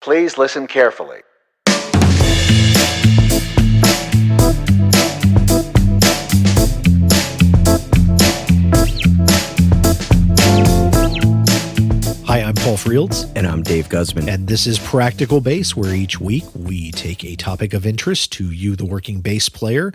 Please listen carefully. Hi, I'm Paul Frields. And I'm Dave Guzman. And this is Practical Bass, where each week we take a topic of interest to you, the working bass player,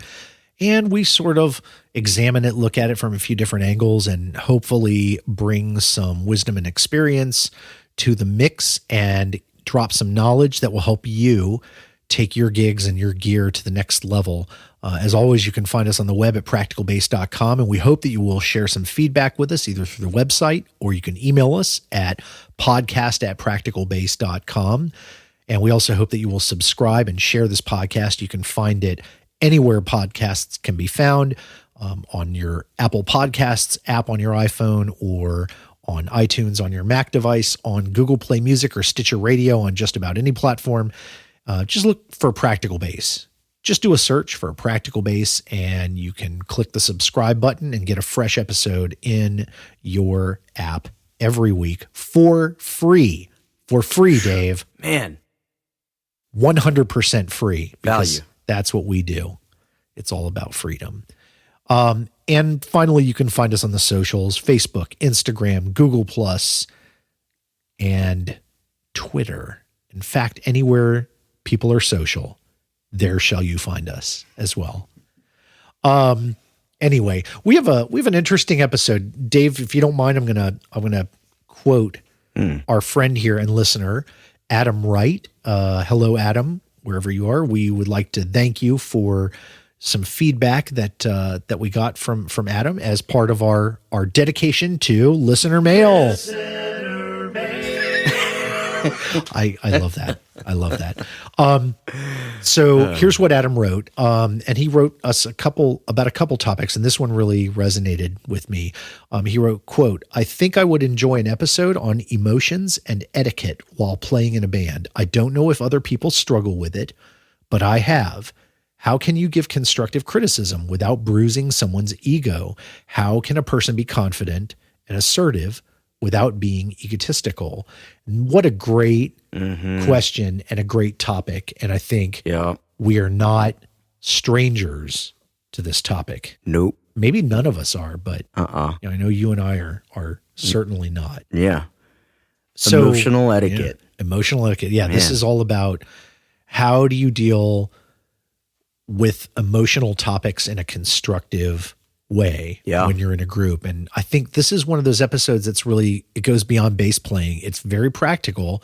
and we sort of examine it, look at it from a few different angles, and hopefully bring some wisdom and experience to the mix and drop some knowledge that will help you take your gigs and your gear to the next level. As always, you can find us on the web at practicalbass.com, and we hope that you will share some feedback with us either through the website or you can email us at podcast@practicalbass.com. And we also hope that you will subscribe and share this podcast. You can find it anywhere podcasts can be found, on your Apple Podcasts app on your iPhone, or on iTunes on your Mac device, on Google Play Music or Stitcher Radio, on just about any platform. Just look for Practical Bass. Just do a search for Practical Bass and you can click the subscribe button and get a fresh episode in your app every week for free. For free, Dave. Man. 100% free. Because value. That's what we do. It's all about freedom. And finally, you can find us on the socials: Facebook, Instagram, Google+, and Twitter. In fact, anywhere people are social, there shall you find us as well. Anyway, we have an interesting episode. Dave, if you don't mind, I'm gonna quote our friend here and listener, Adam Wright. Hello, Adam, wherever you are. We would like to thank you for some feedback that we got from Adam as part of our dedication to listener mail. I love that. I love that. So here's what Adam wrote. And he wrote us about a couple topics, and this one really resonated with me. He wrote, quote, "I think I would enjoy an episode on emotions and etiquette while playing in a band. I don't know if other people struggle with it, but I have. How can you give constructive criticism without bruising someone's ego? How can a person be confident and assertive without being egotistical?" And what a great question and a great topic. And I think we are not strangers to this topic. Nope. Maybe none of us are, but I know you and I are certainly not. Yeah. So, emotional etiquette. Emotional etiquette. Yeah. Man. This is all about how do you deal with emotional topics in a constructive way when you're in a group. And I think this is one of those episodes that's really, it goes beyond bass playing. It's very practical.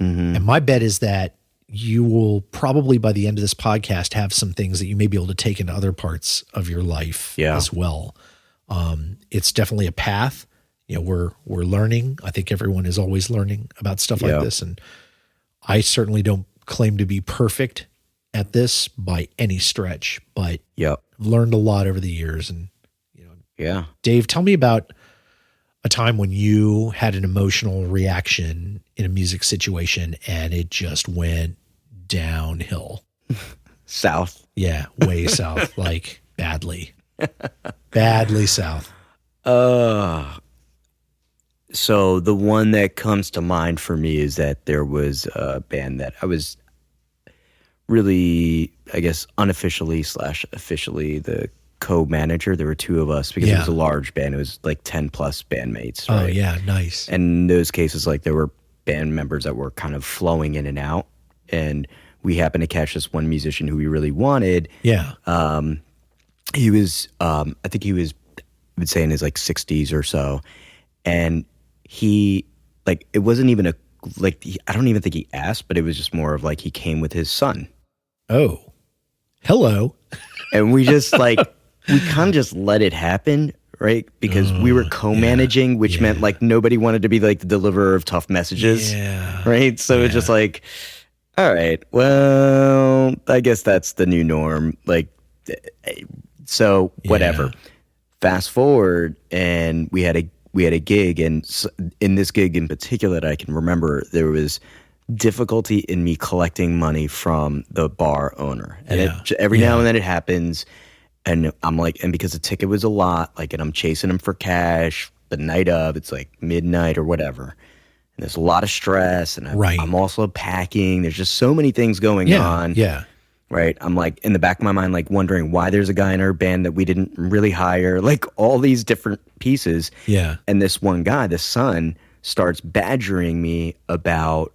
And my bet is that you will probably by the end of this podcast have some things that you may be able to take into other parts of your life as well. It's definitely a path. We're learning. I think everyone is always learning about stuff like this. And I certainly don't claim to be perfect at this by any stretch, but I've learned a lot over the years. And Dave, tell me about a time when you had an emotional reaction in a music situation and it just went downhill. South. Yeah, way south, like badly south. So the one that comes to mind for me is that there was a band that I was really, I guess, unofficially / officially the co-manager. There were two of us because it was a large band. It was like 10 plus bandmates. Right? Oh yeah. Nice. And in those cases, like there were band members that were kind of flowing in and out. And we happened to catch this one musician who we really wanted. Yeah. He was, I think he was, I would say in his like 60s or so. And he, like, it wasn't even I don't even think he asked, but it was just more of like he came with his son. Oh, hello. And we just like, we kind of just let it happen, right? Because we were co-managing, which meant like nobody wanted to be like the deliverer of tough messages, right? So it's just like, all right, well, I guess that's the new norm. Like, so whatever. Fast forward, and we had a gig, and in this gig in particular that I can remember, there was difficulty in me collecting money from the bar owner, and every now and then it happens. And I'm like, and because the ticket was a lot, like, and I'm chasing him for cash the night of, it's like midnight or whatever. and there's a lot of stress, and Right. I'm also packing. There's just so many things going on. Yeah. Right. I'm like in the back of my mind, like wondering why there's a guy in our band that we didn't really hire, like all these different pieces. Yeah. And this one guy, the son, starts badgering me about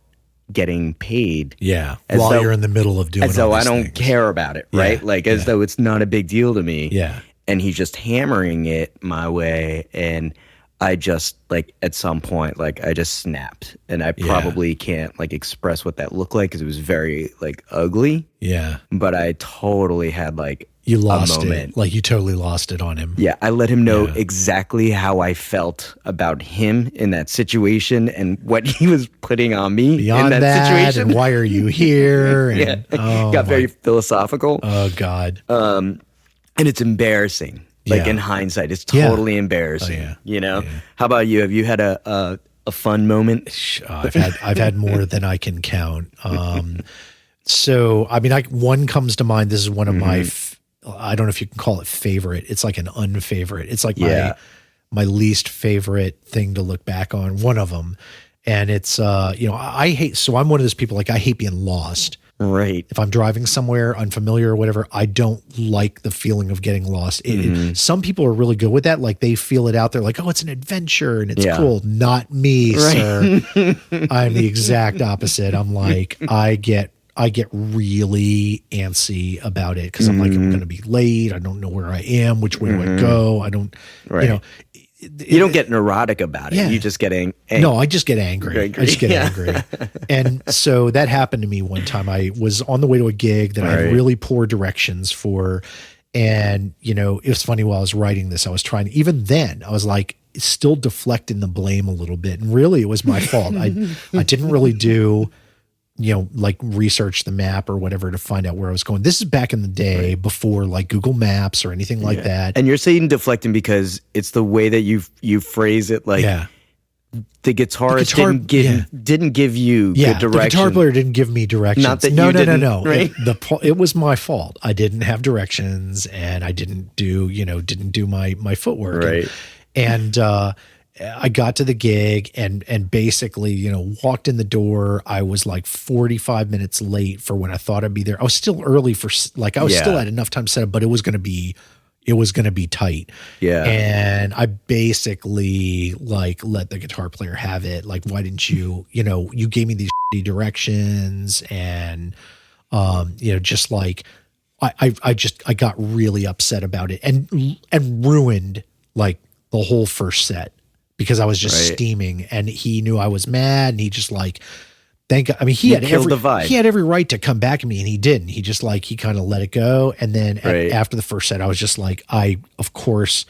getting paid. Yeah. While you're in the middle of doing it. As though I don't care about it, right? Yeah. Like as though it's not a big deal to me. Yeah. And he's just hammering it my way. And I just like at some point, like I just snapped, and I probably can't like express what that looked like because it was very like ugly. Yeah. But I totally had like you lost a moment. it. Like you totally lost it on him. Yeah. I let him know exactly how I felt about him in that situation and what he was putting on me Beyond in that situation. And why are you here? And, got very philosophical. Oh God. And it's embarrassing. Like in hindsight, it's totally embarrassing. You know? How about you? Have you had a fun moment? I've had more than I can count. So I mean, one comes to mind. This is one of my. I don't know if you can call it favorite. It's like an unfavorite. It's like my least favorite thing to look back on. One of them, and it's I hate. So I'm one of those people. Like I hate being lost. Right. If I'm driving somewhere unfamiliar or whatever, I don't like the feeling of getting lost. Some people are really good with that. Like they feel it out there like, oh, it's an adventure and it's cool. Not me, sir. I'm the exact opposite. I'm like, I get really antsy about it because I'm like, I'm going to be late. I don't know where I am. Which way do I go? I don't, you don't get neurotic about it. Yeah. You just get angry. No, I just get angry. I just get angry. And so that happened to me one time. I was on the way to a gig that I had really poor directions for. And, it was funny while I was writing this, I was trying, even then, I was like still deflecting the blame a little bit. And really it was my fault. I didn't really do like research the map or whatever to find out where I was going. This is back in the day before like Google Maps or anything like that. And you're saying deflecting because it's the way that you phrase it. Like the guitarist didn't give you good direction. The guitar player didn't give me directions. Not that no. Right? It was my fault. I didn't have directions and I didn't do my footwork. Right. And I got to the gig and basically, walked in the door. I was like 45 minutes late for when I thought I'd be there. I was still early for I was still had enough time set up, but it was going to be tight. Yeah. And I basically like let the guitar player have it. Like, why didn't you, you gave me these shitty directions and, just like, I got really upset about it and ruined like the whole first set. Because I was just steaming and he knew I was mad and he just like, thank God. I mean, he had every right to come back at me and he didn't. He just like, he kind of let it go. And then after the first set, I was just like, I, of course,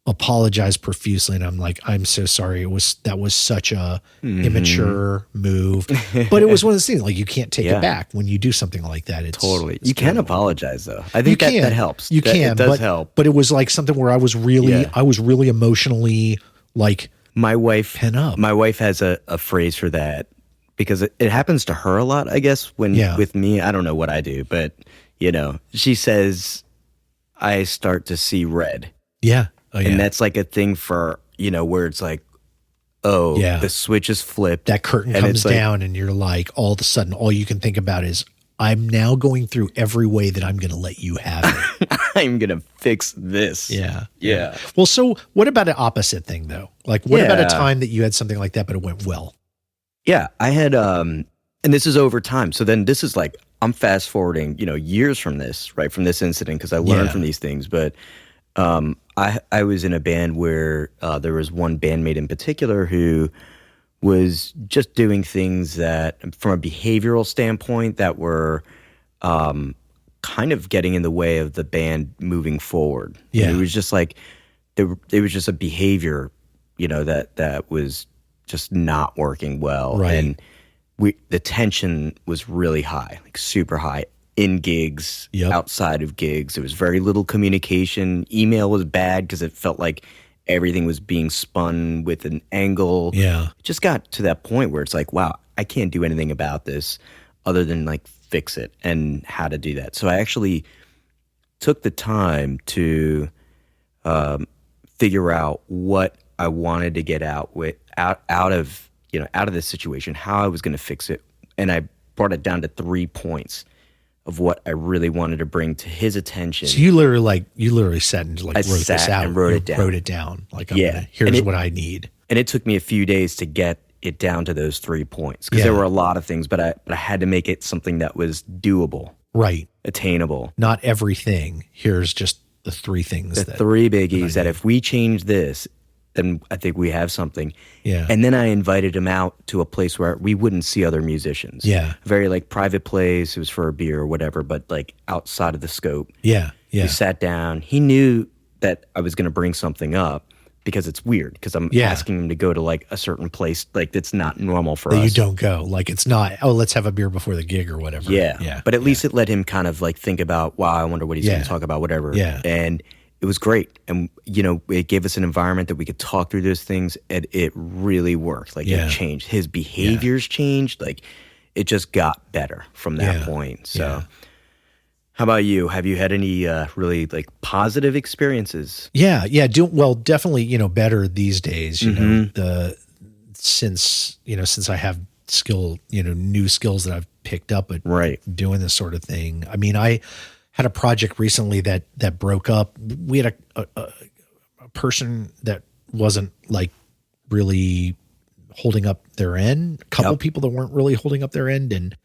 apologized profusely. And I'm like, I'm so sorry. That was such a immature move, but it was one of those things like you can't take it back when you do something like that. It's you can apologize though. I think that helps. You can, it does help. But it was like something where I was really emotionally like, my wife has a phrase for that because it happens to her a lot, I guess, with me. I don't know what I do, but she says I start to see red. Yeah. Oh, yeah. And that's like a thing for, where it's like, the switch is flipped. That curtain comes down and you're like, all of a sudden, all you can think about is I'm now going through every way that I'm going to let you have it. I'm going to fix this. Yeah. Well, so what about an opposite thing though? Like what about a time that you had something like that, but it went well? Yeah, I had, and this is over time. So then this is like, I'm fast forwarding, years from this, right? From this incident. Cause I learned from these things, but, I was in a band where, there was one bandmate in particular who was just doing things that from a behavioral standpoint that were, kind of getting in the way of the band moving forward. Yeah. And it was just like, it was just a behavior, that was just not working well. Right. And the tension was really high, like super high in gigs, outside of gigs. There was very little communication. Email was bad because it felt like everything was being spun with an angle. Yeah. It just got to that point where it's like, wow, I can't do anything about this other than like fix it and how to do that. So I actually took the time to figure out what I wanted to get out of out of this situation, how I was going to fix it. And I brought it down to 3 points of what I really wanted to bring to his attention. So you literally sat and wrote this out. And wrote it down. Like, here's what I need. And it took me a few days to get it down to those 3 points, because there were a lot of things, but I had to make it something that was doable. Right. Attainable. Not everything. Here's just the 3 things. The 3 biggies that if we change this, then I think we have something. Yeah. And then I invited him out to a place where we wouldn't see other musicians. Yeah. Very like private place. It was for a beer or whatever, but like outside of the scope. Yeah. Yeah. We sat down. He knew that I was going to bring something up, because it's weird, because I'm asking him to go to like a certain place like that's not normal for us. You don't go. Like, it's not, let's have a beer before the gig or whatever. Yeah. Yeah. But at least it let him kind of like think about, wow, I wonder what he's going to talk about, whatever. Yeah. And it was great. And, it gave us an environment that we could talk through those things, and it really worked. Like, it changed. His behaviors changed. Like, it just got better from that point. So, how about you? Have you had any really like positive experiences? Yeah. Definitely, better these days, since I have new skills that I've picked up at doing this sort of thing. I mean, I had a project recently that broke up. We had a person that wasn't like really holding up their end, a couple people that weren't really holding up their end. And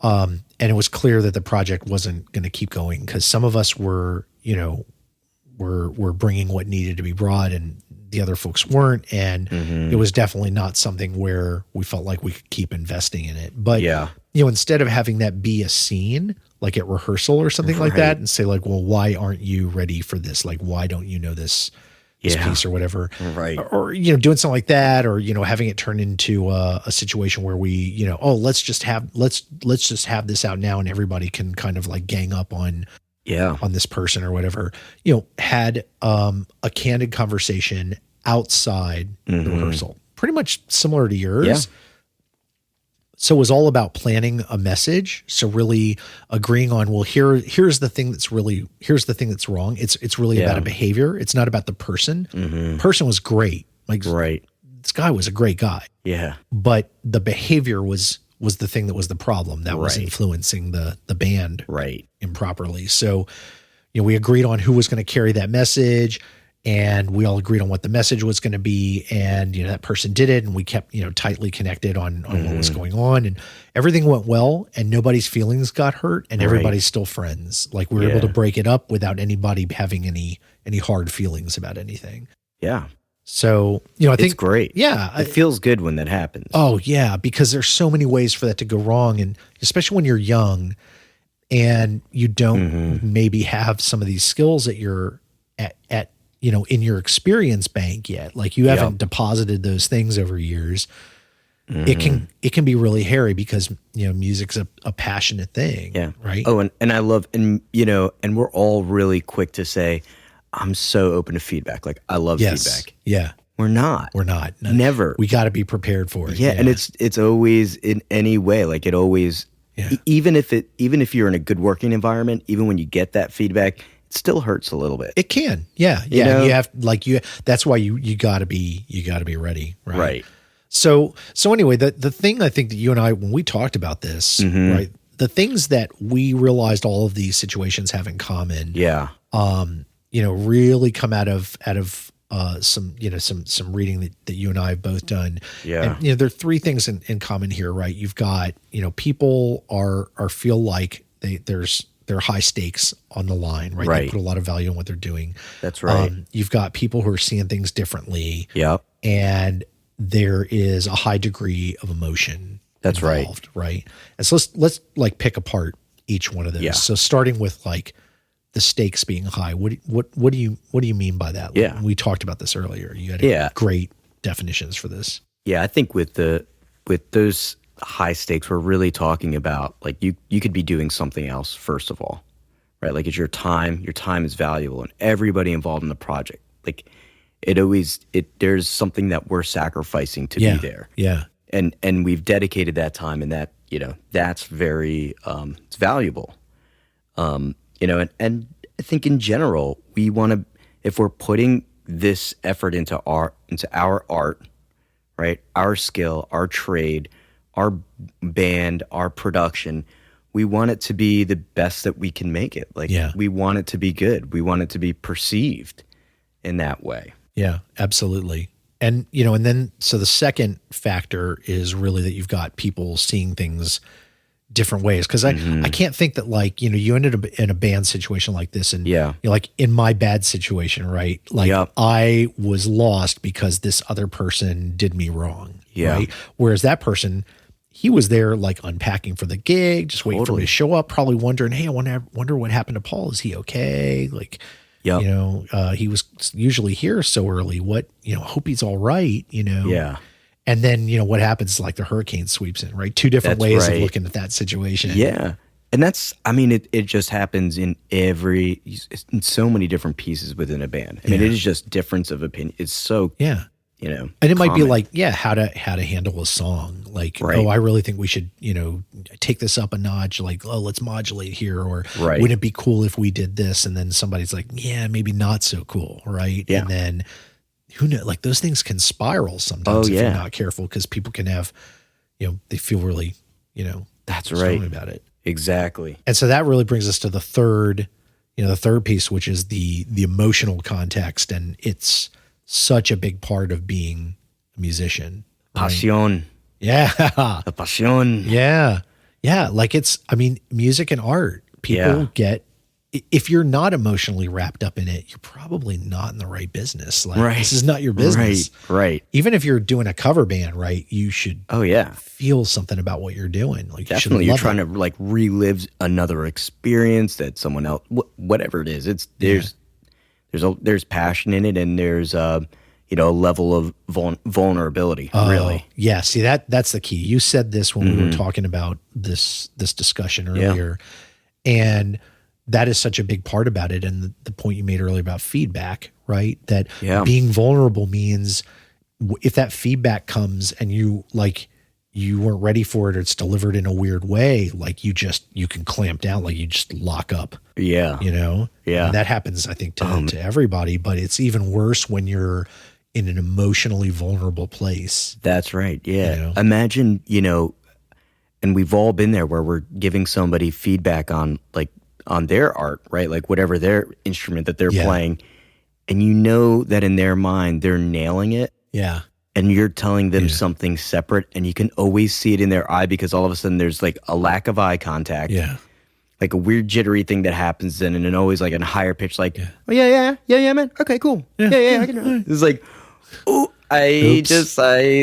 and it was clear that the project wasn't going to keep going, because some of us were bringing what needed to be brought, and the other folks weren't. And it was definitely not something where we felt like we could keep investing in it. But, instead of having that be a scene, like at rehearsal or something like that, and say like, well, why aren't you ready for this? Like, why don't you know this piece or whatever? Right. Or, doing something like that, or, having it turn into a situation where we, let's just have this out now, and everybody can kind of like gang up on this person or whatever, had a candid conversation outside the rehearsal, pretty much similar to yours. Yeah. So it was all about planning a message. So really agreeing on, well, here's the thing that's wrong. It's really about a behavior. It's not about the person. Person was great. Like, this guy was a great guy. Yeah. But the behavior was the thing that was the problem, that was influencing the band improperly. So, we agreed on who was going to carry that message, and we all agreed on what the message was going to be. And, that person did it, and we kept, tightly connected on what was going on, and everything went well, and nobody's feelings got hurt, and everybody's still friends. Like, we were able to break it up without anybody having any hard feelings about anything. Yeah. So, I think it's great. Yeah. It feels good when that happens. Oh yeah. Because there's so many ways for that to go wrong. And especially when you're young and you don't maybe have some of these skills that you're at in your experience bank yet. Like, you haven't deposited those things over years. It can be really hairy, because, music's a passionate thing. Yeah. Right. Oh, and I love, and we're all really quick to say, I'm so open to feedback. Like, I love feedback. Yeah. We're not. No, never. We got to be prepared for it. Yeah. And it's always in any way, like, it always, even if you're in a good working environment, even when you get that feedback, it still hurts a little bit. It can. Yeah. Yeah. You have that's why you gotta be ready. Right. So anyway, the thing I think that you and I, when we talked about this, right, the things that we realized all of these situations have in common, really come out of some reading that you and I have both done. Yeah. And, there are 3 things in common here, right? You've got, people feel like they're high stakes on the line, right? They put a lot of value on what they're doing. That's right. You've got people who are seeing things differently. Yep. And there is a high degree of emotion. That's involved, right. And so let's like pick apart each one of those. Yeah. So starting with like the stakes being high, what do you mean by that? Yeah. We talked about this earlier. You had great definitions for this. Yeah, I think with those high stakes, we're really talking about, like, you could be doing something else, first of all, right? Like, it's your time is valuable, and everybody involved in the project, like, there's something that we're sacrificing to be there. Yeah. And we've dedicated that time, and that, that's very, it's valuable. And I think in general, we want to, if we're putting this effort into our art, right? Our skill, our trade, our band, our production. We want it to be the best that we can make it. Like, we want it to be good. We want it to be perceived in that way. Yeah, absolutely. And, you know, and then, so the second factor is really that you've got people seeing things different ways. Cause I can't think that, like, you know, you ended up in a band situation like this, and you know, like in my bad situation, right? Like I was lost because this other person did me wrong. Right. Whereas that person, he was there like unpacking for the gig, just waiting for me to show up, probably wondering, hey, I wonder what happened to Paul. Is he okay? Like, you know, he was usually here so early. What, you know, hope he's all right, you know? Yeah. And then, you know, what happens, like the hurricane sweeps in, right? Two different ways of looking at that situation. Yeah. And that's, I mean, it just happens in so many different pieces within a band. I mean, it is just difference of opinion. It's so, you know, and it might be like, how to handle a song. Like, oh, I really think we should, you know, take this up a notch. Like, oh, let's modulate here. Or wouldn't it be cool if we did this? And then somebody's like, yeah, maybe not so cool. Right. Yeah. And then who knows, like those things can spiral sometimes if you're not careful, because people can have, you know, they feel really, you know, that's right about it. Exactly. And so that really brings us to the third piece, which is the emotional context. And it's such a big part of being a musician. Passion. Yeah. The passion. Yeah. Yeah. Like I mean, music and art, people get, if you're not emotionally wrapped up in it, you're probably not in the right business. Like this is not your business. Right. Even if you're doing a cover band, right, you should feel something about what you're doing. Like definitely you're trying to like relive another experience that someone else, whatever it is, it's there's passion in it, and there's you know, a level of vulnerability, really. Yeah. See, that's the key. You said this when we were talking about this discussion earlier, and that is such a big part about it. And the point you made earlier about feedback, right? That being vulnerable means if that feedback comes and you weren't ready for it, or it's delivered in a weird way, like you can clamp down, like you just lock up. Yeah. You know? Yeah. And that happens, I think, to everybody, but it's even worse when you're in an emotionally vulnerable place. That's right. Yeah. You know? Imagine, you know, and we've all been there where we're giving somebody feedback on their art, right? Like whatever their instrument that they're playing. And you know that in their mind, they're nailing it. Yeah. And you're telling them something separate, and you can always see it in their eye, because all of a sudden there's like a lack of eye contact. Yeah. Like a weird jittery thing that happens then, and then always like in a higher pitch, like, oh yeah, man. Okay, cool. Yeah, I can do it. It's like, oh,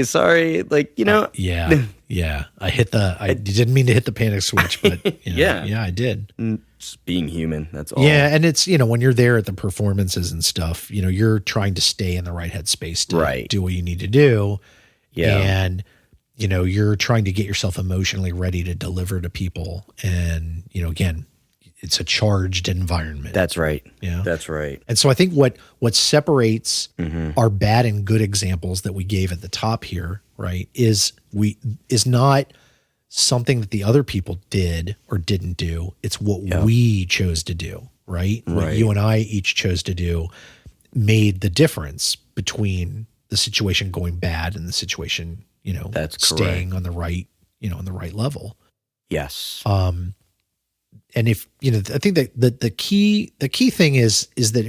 sorry. Like, you know. Yeah. I didn't mean to hit the panic switch, but you know, yeah, I did. Just being human. That's all. Yeah. And it's, you know, when you're there at the performances and stuff, you know, you're trying to stay in the right headspace to do what you need to do. Yeah. And, you know, you're trying to get yourself emotionally ready to deliver to people. And, you know, again, it's a charged environment. That's right. Yeah. That's right. And so I think what separates our bad and good examples that we gave at the top here, right, is not something that the other people did or didn't do. It's what we chose to do, right? What you and I each chose to do made the difference between the situation going bad and the situation, you know, staying on the right, you know, on the right level. Yes. And if, you know, I think that the key thing is that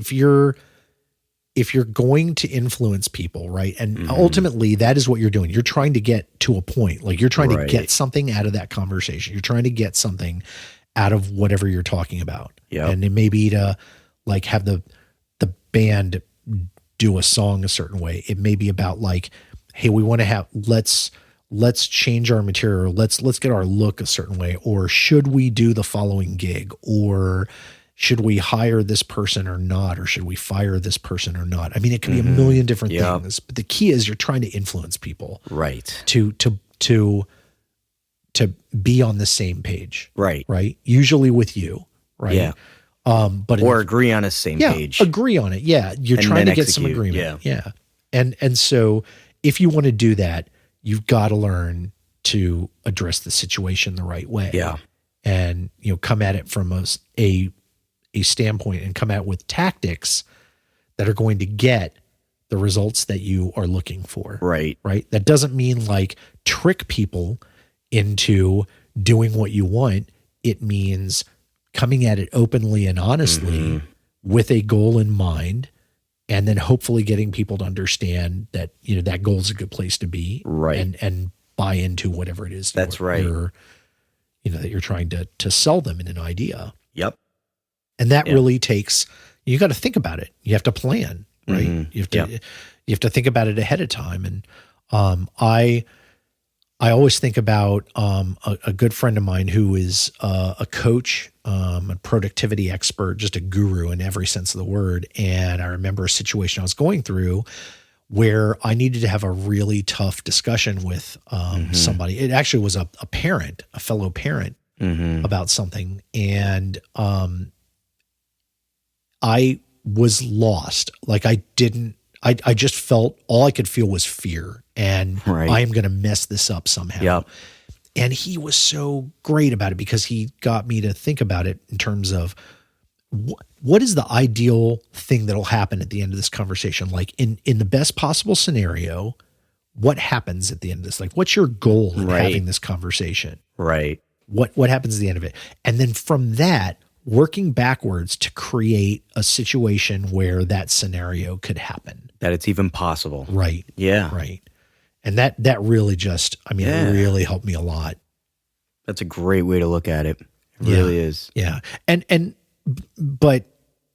if you're going to influence people, right? And ultimately that is what you're doing. You're trying to get to a point, like you're trying to get something out of that conversation. You're trying to get something out of whatever you're talking about. Yeah. And it may be to like have the band do a song a certain way. It may be about like, hey, we want to have, let's change our material. Let's get our look a certain way. Or should we do the following gig? Or should we hire this person or not? Or should we fire this person or not? I mean, it can be a million different things, but the key is you're trying to influence people, right? To be on the same page, right? Usually with you, right? Yeah. Or agree on a same page. Agree on it. Yeah. You're trying to get some agreement. Yeah. And so if you want to do that, you've got to learn to address the situation the right way. Yeah. And, you know, come at it from a standpoint and come out with tactics that are going to get the results that you are looking for. Right. Right. That doesn't mean like trick people into doing what you want. It means coming at it openly and honestly with a goal in mind, and then hopefully getting people to understand that, you know, that goal is a good place to be. Right. And buy into whatever it is that's right. that you're trying to sell them in an idea. Yep. And that really takes, you got to think about it. You have to plan, right? You have to think about it ahead of time. And I always think about a good friend of mine who is a coach, a productivity expert, just a guru in every sense of the word. And I remember a situation I was going through where I needed to have a really tough discussion with somebody. It actually was a parent, a fellow parent, about something. And I was lost. Like I just felt, all I could feel was fear, and I am going to mess this up somehow. Yep. And he was so great about it because he got me to think about it in terms of what is the ideal thing that'll happen at the end of this conversation? Like in the best possible scenario, what happens at the end of this? Like, what's your goal in having this conversation? Right. What happens at the end of it? And then from that, working backwards to create a situation where that scenario could happen. That it's even possible. Right. Yeah. Right. And that really just, I mean, it really helped me a lot. That's a great way to look at it. It really is. Yeah. But,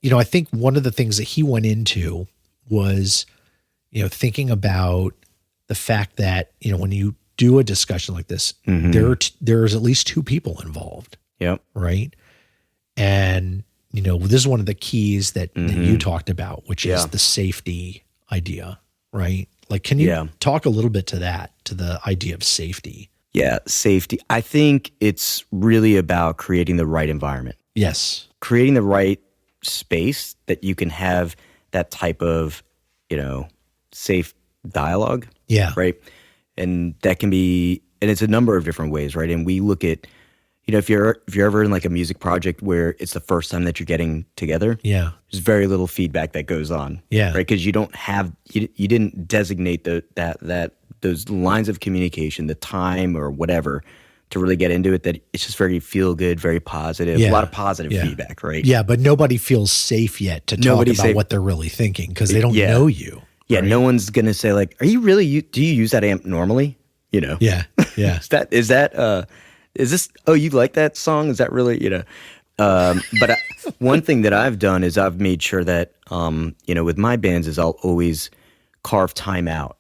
you know, I think one of the things that he went into was, you know, thinking about the fact that, you know, when you do a discussion like this, there's at least two people involved. Yep. Right. And, you know, this is one of the keys that you talked about, which is the safety idea, right? Like, can you talk a little bit to the idea of safety? Yeah, safety. I think it's really about creating the right environment. Yes. Creating the right space that you can have that type of, you know, safe dialogue. Yeah. Right. And that can be, and it's a number of different ways, right? And we look at, you know, if you're ever in like a music project where it's the first time that you're getting together, there's very little feedback that goes on, right? Because you don't have, you didn't designate those lines of communication, the time or whatever, to really get into it. That it's just very feel good, very positive, a lot of positive feedback, right? Yeah, but nobody feels safe yet to talk about what they're really thinking because they don't know you. Yeah, right? No one's gonna say like, "Are you really? Do you use that amp normally?" You know? Yeah. Is this, oh, you like that song? Is that really, you know? But one thing that I've done is I've made sure that, you know, with my bands is I'll always carve time out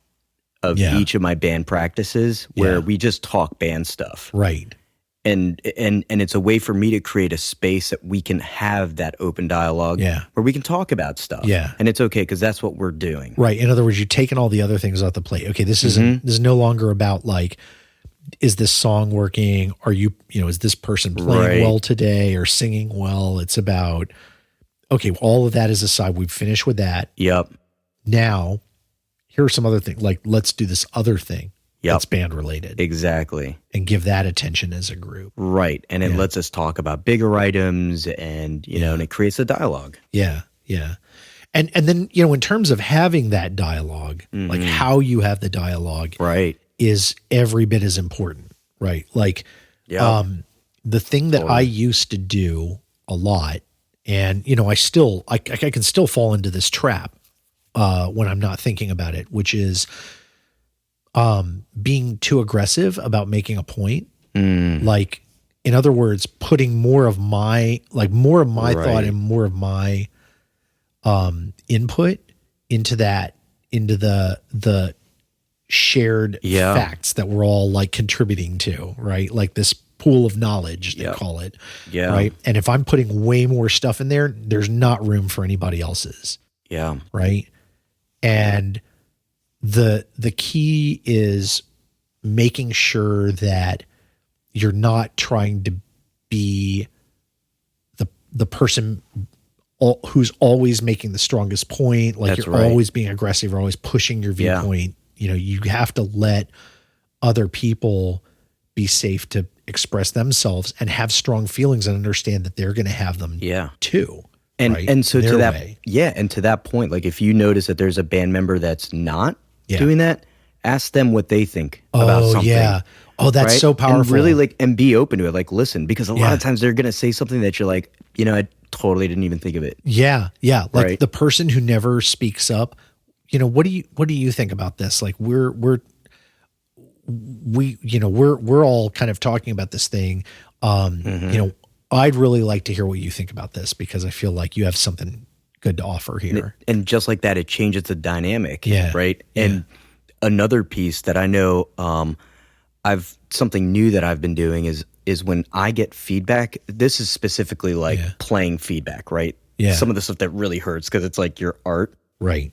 of each of my band practices where we just talk band stuff. Right. And it's a way for me to create a space that we can have that open dialogue where we can talk about stuff. Yeah. And it's okay because that's what we're doing. Right. In other words, you're taking all the other things off the plate. Okay, this is no longer about like, is this song working? Are you know, is this person playing well today or singing well? It's about, okay, all of that is aside. We've finished with that. Yep. Now, here are some other things. Like, let's do this other thing that's band related. Exactly. And give that attention as a group. Right. And it lets us talk about bigger items and, you know, and it creates a dialogue. Yeah. Yeah. And then, you know, in terms of having that dialogue, like how you have the dialogue. Right. Is every bit as important, right? Like, the thing that I used to do a lot, and you know, I can still fall into this trap when I'm not thinking about it, which is being too aggressive about making a point. Like, in other words, putting more of my thought and more of my input into the shared facts that we're all like contributing to, right? Like this pool of knowledge, they call it, right? And if I'm putting way more stuff in there, there's not room for anybody else's. Yeah. Right. And the key is making sure that you're not trying to be the person who's always making the strongest point. Like you're always being aggressive or always pushing your viewpoint. You know, you have to let other people be safe to express themselves and have strong feelings and understand that they're going to have them too. And so to that, and to that point, like if you notice that there's a band member that's not doing that, ask them what they think about something. Yeah. Oh, that's so powerful. And really and be open to it. Like, listen, because a lot of times they're going to say something that you're like, I totally didn't even think of it. Yeah. Yeah. Like the person who never speaks up, what do you think about this? Like we're all kind of talking about this thing. I'd really like to hear what you think about this because I feel like you have something good to offer here. And just like that, it changes the dynamic. Yeah. Right. And another piece that I know, something new that I've been doing is when I get feedback, this is specifically like playing feedback, right? Yeah. Some of the stuff that really hurts because it's like your art. Right.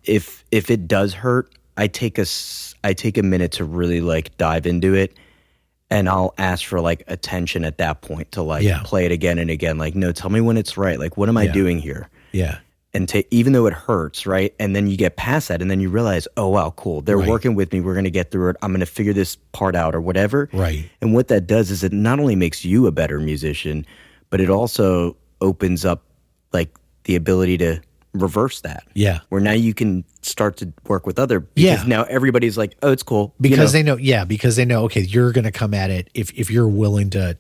If it does hurt, I take a minute to really like dive into it. And I'll ask for like attention at that point to like play it again and again. Like, no, tell me when it's right. Like, what am I doing here? Yeah. And even though it hurts, right? And then you get past that and then you realize, oh, wow, cool. They're working with me. We're going to get through it. I'm going to figure this part out or whatever. Right. And what that does is it not only makes you a better musician, but it also opens up like the ability to reverse that. Yeah. Where now you can start to work with other because now everybody's like, oh, it's cool. Because they know, okay, you're going to come at it. If you're willing to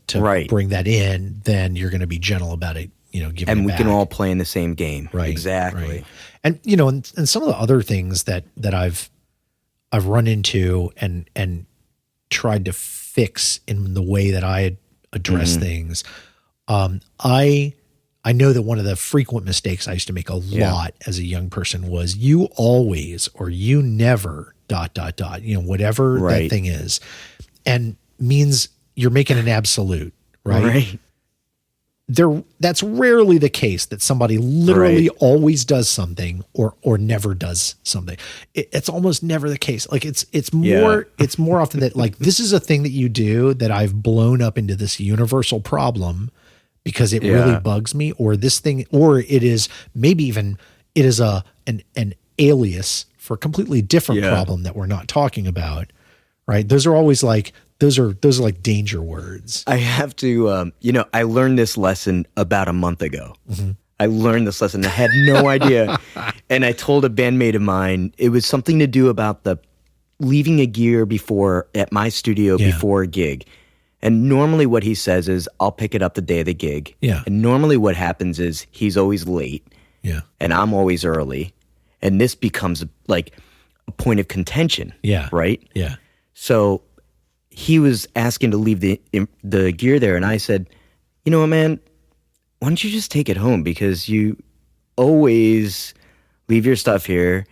bring that in, then you're going to be gentle about it, giving and it we back. can all play in the same game. Right. Exactly. Right. And, and some of the other things that I've run into and tried to fix in the way that I address things. I know that one of the frequent mistakes I used to make a lot as a young person was you always or you never ... whatever that thing is, and means you're making an absolute, right? That's rarely the case that somebody literally always does something or never does something. It's almost never the case. Like it's more often that like this is a thing that you do that I've blown up into this universal problem because it really bugs me, or this thing, or it is maybe even it is an alias for a completely different problem that we're not talking about, right? Those are always like those are like danger words. I have to, I learned this lesson about a month ago. Mm-hmm. I learned this lesson. I had no idea, and I told a bandmate of mine it was something to do about the leaving a gear at my studio before a gig. And normally what he says is, I'll pick it up the day of the gig. Yeah. And normally what happens is he's always late. Yeah. And I'm always early. And this becomes like a point of contention. Yeah. Right? Yeah. So he was asking to leave the gear there. And I said, you know what, man? Why don't you just take it home? Because you always leave your stuff here.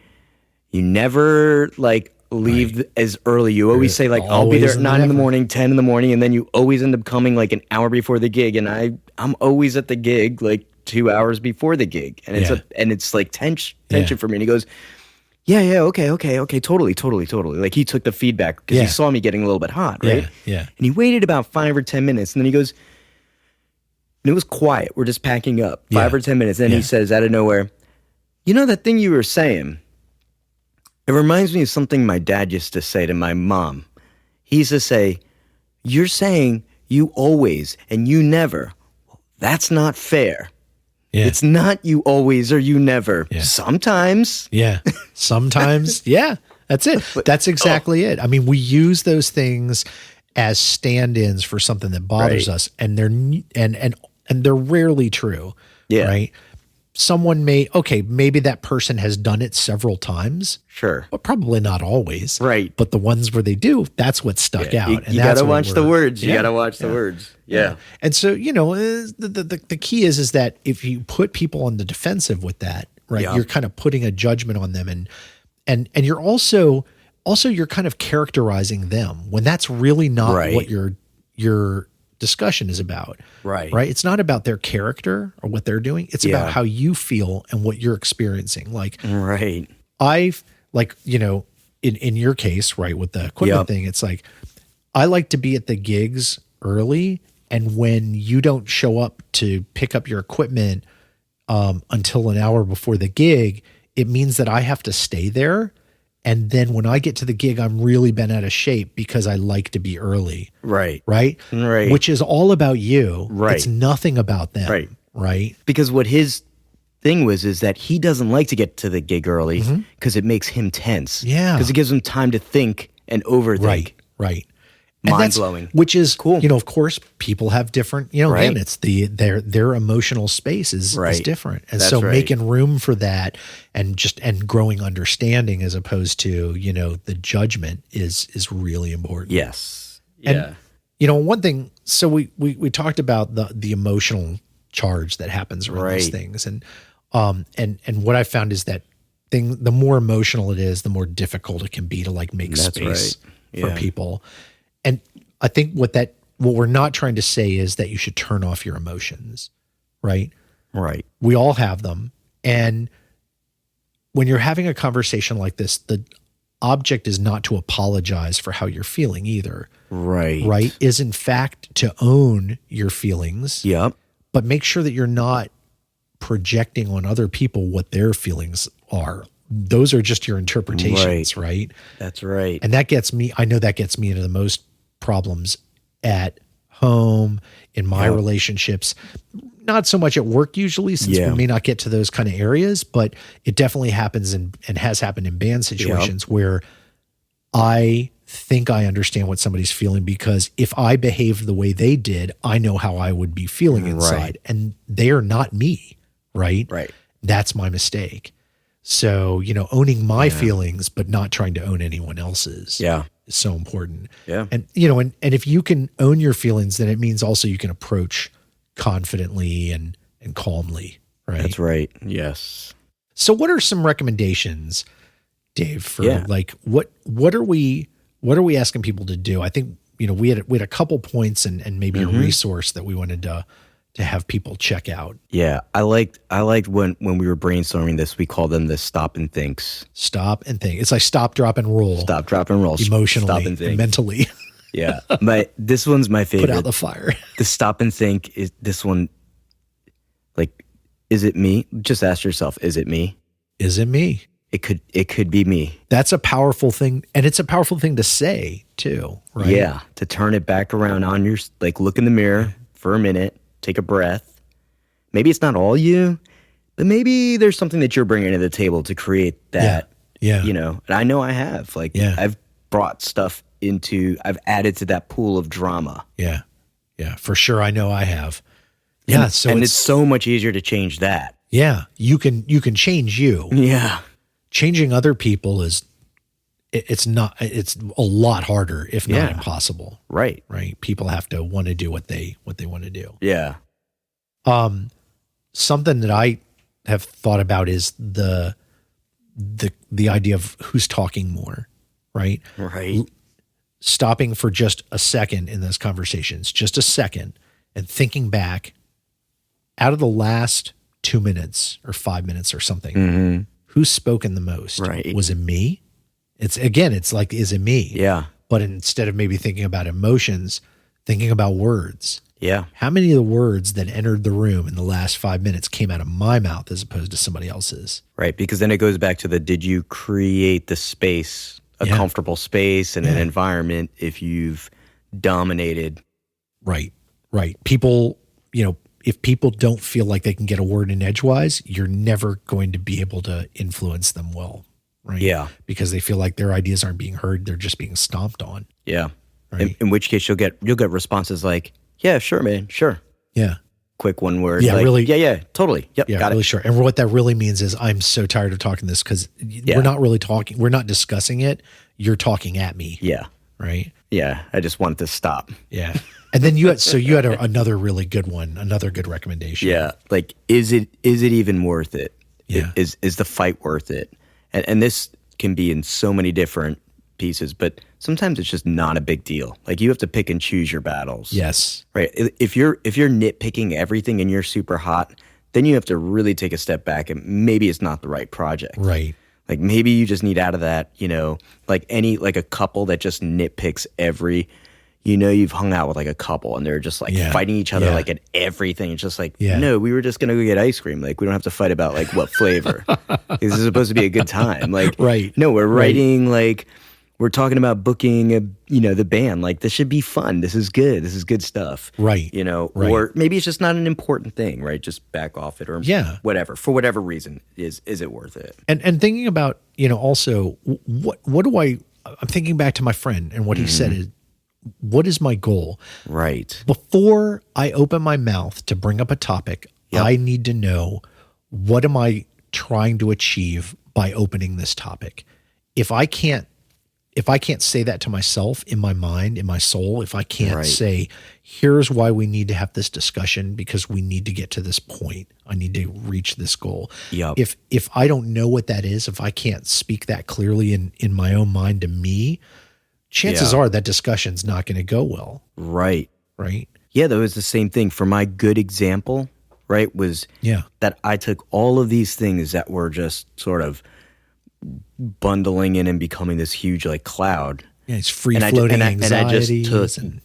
You never leave as early. You always say I'll be there at 9 in the morning, 10 in the morning, and then you always end up coming like an hour before the gig. And I'm always at the gig 2 hours before the gig, and it's like tension for me. And he goes, okay, totally. Like he took the feedback because he saw me getting a little bit hot, right? Yeah. And he waited about 5 or 10 minutes, and then he goes, and it was quiet. We're just packing up 5 or 10 minutes. Then he says out of nowhere, that thing you were saying, it reminds me of something my dad used to say to my mom. He used to say, you're saying you always and you never. Well, that's not fair. Yeah. It's not you always or you never. Yeah. Sometimes. Yeah. Sometimes. Yeah. That's it. That's exactly it. I mean, we use those things as stand-ins for something that bothers us, and they're rarely true. Yeah. Right. Someone maybe that person has done it several times. Sure. But probably not always. Right. But the ones where they do, that's what stuck out. You got to watch the words. You got to watch the words. Yeah. And so, the key is that if you put people on the defensive with that, right, you're kind of putting a judgment on them, and you're also you're kind of characterizing them when that's really not what your discussion is about. Right. It's not about their character or what they're doing. It's about how you feel and what you're experiencing. In your case, right, with the equipment thing, it's like, I like to be at the gigs early. And when you don't show up to pick up your equipment until an hour before the gig, it means that I have to stay there. And then when I get to the gig, I'm really bent out of shape because I like to be early. Right. Which is all about you. Right. It's nothing about them. Right. right? Because what his thing is that he doesn't like to get to the gig early because it makes him tense. Yeah. Because it gives him time to think and overthink. Right. Mind-blowing. Which is cool. Of course, people have different, again, it's their emotional space is different. And so making room for that and growing understanding as opposed to, the judgment is really important. Yes. Yeah. And, one thing, so we talked about the emotional charge that happens around these things. And what I found is that the more emotional it is, the more difficult it can be to make space for people. And I think what we're not trying to say is that you should turn off your emotions, right? Right. We all have them. And when you're having a conversation like this, the object is not to apologize for how you're feeling either. Right. Right? Is in fact to own your feelings. Yep. But make sure that you're not projecting on other people what their feelings are. Those are just your interpretations, right? That's right. And I know that gets me into the most problems at home, in my relationships, not so much at work usually, since we may not get to those kind of areas, but it definitely happens and has happened in band situations where I think I understand what somebody's feeling because if I behaved the way they did, I know how I would be feeling inside, and they are not me, right? Right. That's my mistake. So, owning my feelings, but not trying to own anyone else's is so important. Yeah. And, and if you can own your feelings, then it means also you can approach confidently and calmly, right? That's right. Yes. So what are some recommendations, Dave, for what are we asking people to do? I think, we had a couple points and maybe a resource that we wanted to have people check out. Yeah. I liked when we were brainstorming this, we called them the stop and thinks. Stop and think. It's like stop, drop, and roll. Stop, drop, and roll. Emotionally, stop and think. Mentally. Yeah. This one's my favorite. Put out the fire. The stop and think is this one. Is it me? Just ask yourself, is it me? Is it me? It could be me. That's a powerful thing. And it's a powerful thing to say too, right? Yeah. To turn it back around on your, look in the mirror for a minute, take a breath. Maybe it's not all you, but maybe there's something that you're bringing to the table to create that. Yeah. And I know I have. I've brought stuff I've added to that pool of drama. Yeah. Yeah. For sure. I know I have. Yeah. And it's so much easier to change that. Yeah. You can change you. Yeah. Changing other people it's a lot harder, if not impossible. Right. Right. People have to want to do what they want to do. Yeah. Something that I have thought about is the idea of who's talking more, right? Right. Stopping for just a second in those conversations, just a second, and thinking back out of the last 2 minutes or 5 minutes or something, who's spoken the most? Right. Was it me? It's like, is it me? Yeah. But instead of maybe thinking about emotions, thinking about words. Yeah. How many of the words that entered the room in the last 5 minutes came out of my mouth as opposed to somebody else's? Right. Because then it goes back to did you create the space, a comfortable space and an environment if you've dominated? Right. People, if people don't feel like they can get a word in edgewise, you're never going to be able to influence them well. Right. Yeah. Because they feel like their ideas aren't being heard. They're just being stomped on. Yeah. Right? In which case you'll get responses like, yeah, sure, man. Sure. Yeah. Quick one word. Yeah, really. Yeah, totally. Yep. Yeah, got really it. sure. And what that really means is I'm so tired of talking this because we're not really talking. We're not discussing it. You're talking at me. Yeah. Right. Yeah. I just want it to stop. Yeah. And then you had another really good one, another good recommendation. Yeah. Is it even worth it? Yeah. Is the fight worth it? And this can be in so many different pieces, but sometimes it's just not a big deal. You have to pick and choose your battles. Yes. Right. If you're nitpicking everything and you're super hot, then you have to really take a step back and maybe it's not the right project. Right. Maybe you just need out of that, a couple that just nitpicks every, you've hung out with a couple and they're just fighting each other at everything. It's just no, we were just going to go get ice cream. We don't have to fight about what flavor. This is supposed to be a good time. Right. No, we're writing we're talking about booking the band. Like, this should be fun. This is good. This is good stuff. Right. Right. Or maybe it's just not an important thing, right? Just back off it or whatever. For whatever reason, is it worth it? And thinking about, also I'm thinking back to my friend and what he said is, what is my goal? Right. Before I open my mouth to bring up a topic, I need to know, what am I trying to achieve by opening this topic? If I can't say that to myself in my mind, in my soul, if I can't say, here's why we need to have this discussion because we need to get to this point, I need to reach this goal. Yep. If I don't know what that is, if I can't speak that clearly in my own mind to me, chances are that discussion's not going to go well. Right. Right. Yeah, that was the same thing. For my good example, right, was that I took all of these things that were just sort of bundling in and becoming this huge like cloud. Yeah, it's free-floating anxieties.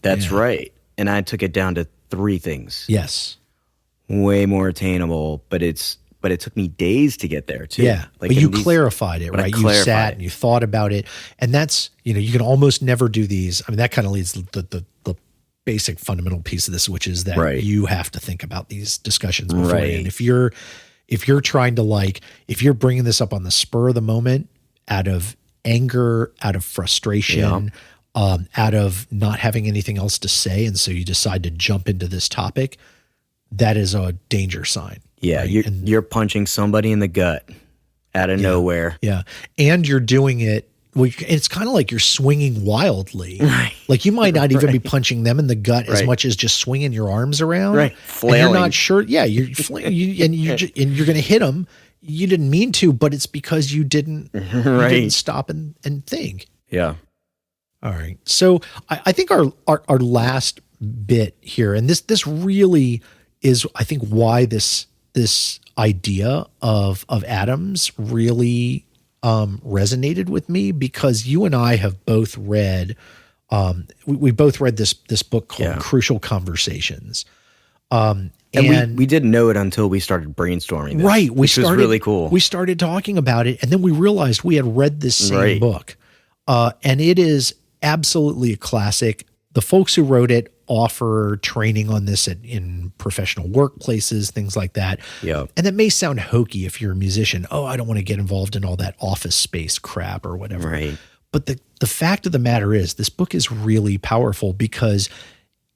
That's right. And I took it down to 3 things. Yes. Way more attainable, but it took me days to get there too. Yeah, but you clarified it, right? You sat and you thought about it. And that's, you can almost never do these. I mean, that kind of leads to the basic fundamental piece of this, which is that you have to think about these discussions beforehand. If you're trying to if you're bringing this up on the spur of the moment out of anger, out of frustration, out of not having anything else to say, and so you decide to jump into this topic, that is a danger sign. Yeah, right? You're punching somebody in the gut out of nowhere. Yeah, and you're doing it. It's kind of like you're swinging wildly. Right. Like you might not even be punching them in the gut as much as just swinging your arms around. Right, flailing. And you're not sure. Yeah, you're flailing, and you're going to hit them. You didn't mean to, but it's because you didn't stop and think. Yeah. All right. So I think our last bit here, and this really is, I think, why this idea of Adam's really resonated with me, because you and I have both read, we both read this book called Crucial Conversations. And we didn't know it until we started brainstorming this, right. Which was really cool. We started talking about it, and then we realized we had read this same book. And it is absolutely a classic. The folks who wrote it offer training on this in professional workplaces, things like that. Yeah. And that may sound hokey if you're a musician. Oh, I don't want to get involved in all that office space crap or whatever. Right. But the fact of the matter is, this book is really powerful because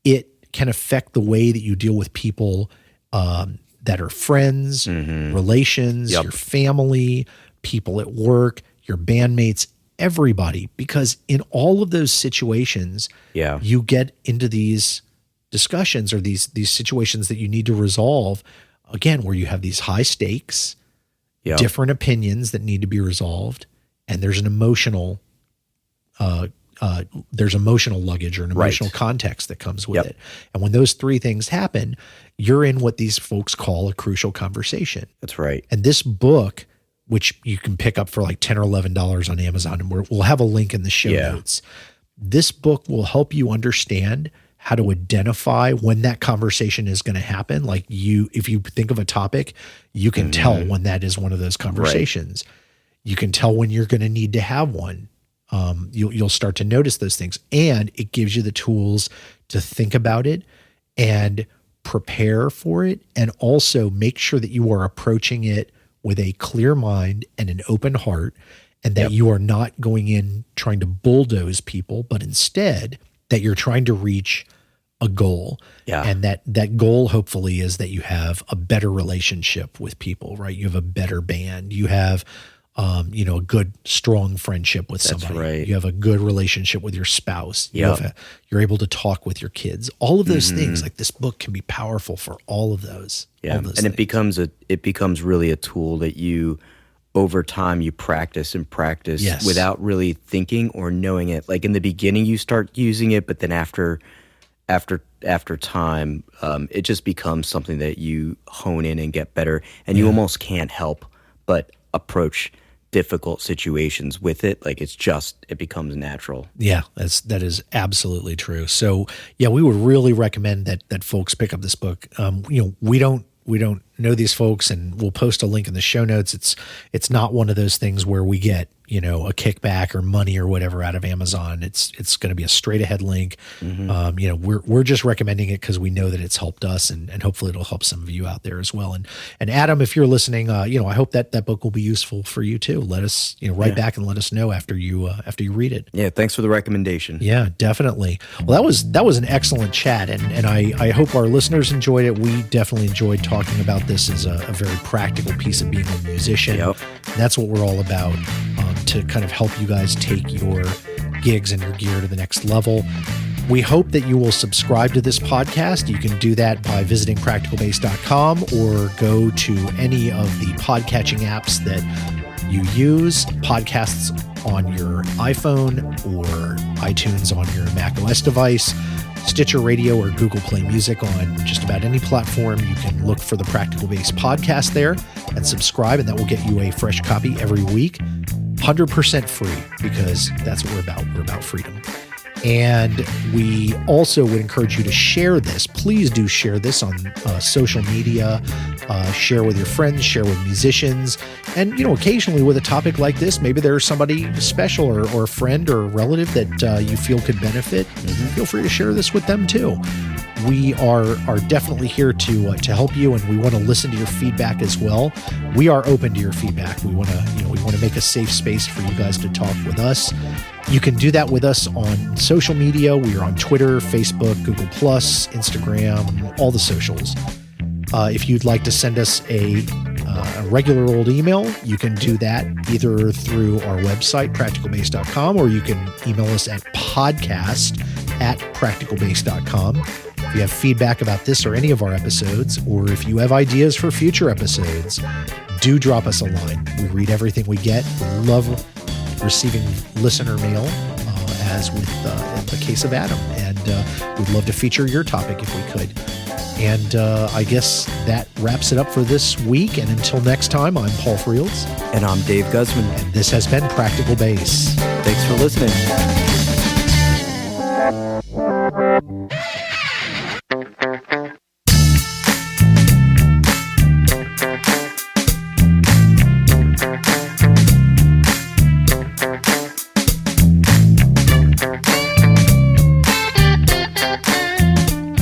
it can affect the way that you deal with people that are friends, relations, your family, people at work, your bandmates, everybody. Because in all of those situations, you get into these discussions or these situations that you need to resolve, again, where you have these high stakes, different opinions that need to be resolved, and there's an emotional luggage or an emotional context that comes with it. And when those 3 things happen, you're in what these folks call a crucial conversation. That's right. And this book, which you can pick up for like $10 or $11 on Amazon, and we'll have a link in the show notes. This book will help you understand how to identify when that conversation is going to happen. Like if you think of a topic, you can tell when that is one of those conversations. You can tell when you're going to need to have one. You'll start to notice those things, and it gives you the tools to think about it and prepare for it, and also make sure that you are approaching it with a clear mind and an open heart, and that you are not going in trying to bulldoze people, but instead that you're trying to reach a goal. Yeah. And that goal hopefully is that you have a better relationship with people, right? You have a better band. You have a good, strong friendship with somebody. Right. You have a good relationship with your spouse. You're able to talk with your kids. All of those things, like this book can be powerful for all of those. Yeah. And things. it becomes really a tool that you, over time, you practice without really thinking or knowing it. Like in the beginning, you start using it, but then after time, it just becomes something that you hone in and get better. And you almost can't help but approach difficult situations with it. Like it becomes natural. Yeah, that is absolutely true. So we would really recommend that folks pick up this book. We don't know these folks, and we'll post a link in the show notes. It's not one of those things where we get, a kickback or money or whatever out of Amazon. It's going to be a straight ahead link. We're just recommending it because we know that it's helped us, and hopefully it'll help some of you out there as well. And Adam, if you're listening, I hope that book will be useful for you too. Let us, write back and let us know after you read it. Yeah. Thanks for the recommendation. Yeah, definitely. Well, that was an excellent chat, and I hope our listeners enjoyed it. We definitely enjoyed talking about this as a very practical piece of being a musician. Yep. And that's what we're all about, to kind of help you guys take your gigs and your gear to the next level. We hope that you will subscribe to this podcast. You can do that by visiting practicalbass.com or go to any of the podcatching apps that you use. Podcasts on your iPhone or iTunes on your Mac OS device, Stitcher Radio or Google Play Music on just about any platform. You can look for the Practical Bass podcast there and subscribe, and that will get you a fresh copy every week. 100% free, because that's what we're about. We're about freedom. And we also would encourage you to share this. Please do share this on social media. Share with your friends, share with musicians. And, occasionally with a topic like this, maybe there's somebody special or a friend or a relative that you feel could benefit. Feel free to share this with them too. We are definitely here to help you, and we want to listen to your feedback as well. We are open to your feedback. We want to make a safe space for you guys to talk with us. You can do that with us on social media. We are on Twitter, Facebook, Google+, Instagram, all the socials. If you'd like to send us a regular old email, you can do that either through our website, practicalbass.com, or you can email us at podcast@practicalbass.com. If you have feedback about this or any of our episodes, or if you have ideas for future episodes, do drop us a line. We read everything we get. We love receiving listener mail, as with in the case of Adam. And we'd love to feature your topic if we could. And I guess that wraps it up for this week. And until next time, I'm Paul Frields. And I'm Dave Guzman. And this has been Practical Bass. Thanks for listening.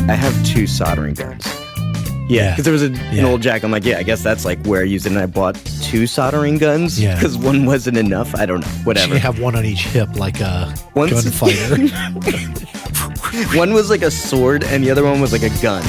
I have 2 soldering guns. Yeah, because there was an old jack. I'm like, I guess that's like where I used it. And I bought 2 soldering guns because one wasn't enough. I don't know. Whatever. You have one on each hip, like a gunfighter. One was like a sword, and the other one was like a gun.